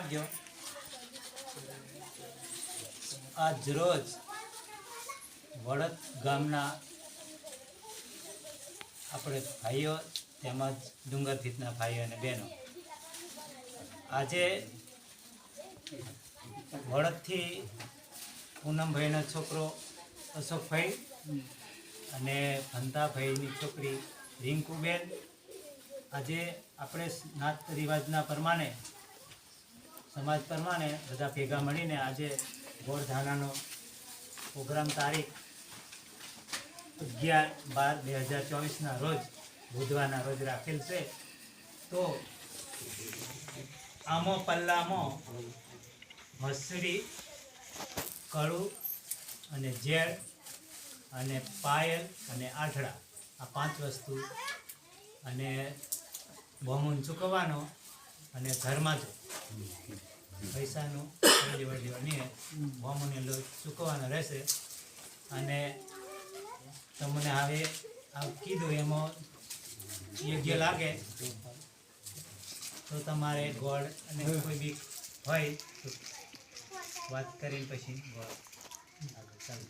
આપજો। આજ રોજ વડદ ગામના આપણે ભાઈઓ તેમજ ડુંગરથીતના ભાઈઓ અને બહેનો આજે વડદથી પૂનમભાઈનો છોકરો અશોકભાઈ અને ભંતાભાઈની છોકરી રિંકુબેન આજે આપણે નાત રિવાજના પ્રમાણે સમાજ પ્રમાણે બધા ભેગા મળીને આજે ગોળધાનાનો પ્રોગ્રામ તારીખ 11/12/2024 રોજ બુધવારના રોજ રાખેલ છે। તો આમો પલ્લામાં મસરી, કળું અને ઝેડ અને પાયલ અને આઠડા આ 5 વસ્તુ અને બમૂન ચૂકવવાનો અને ઘરમાં જ પૈસાનું વડીવડીઓની બમૂને ચૂકવવાનો રહેશે। અને તમને હવે આ કીધું એમાં યોગ્ય લાગે તો તમારે ગોળ અને કોઈ બી હોય તો વાત કરીને પછી ગોળ ચાલુ।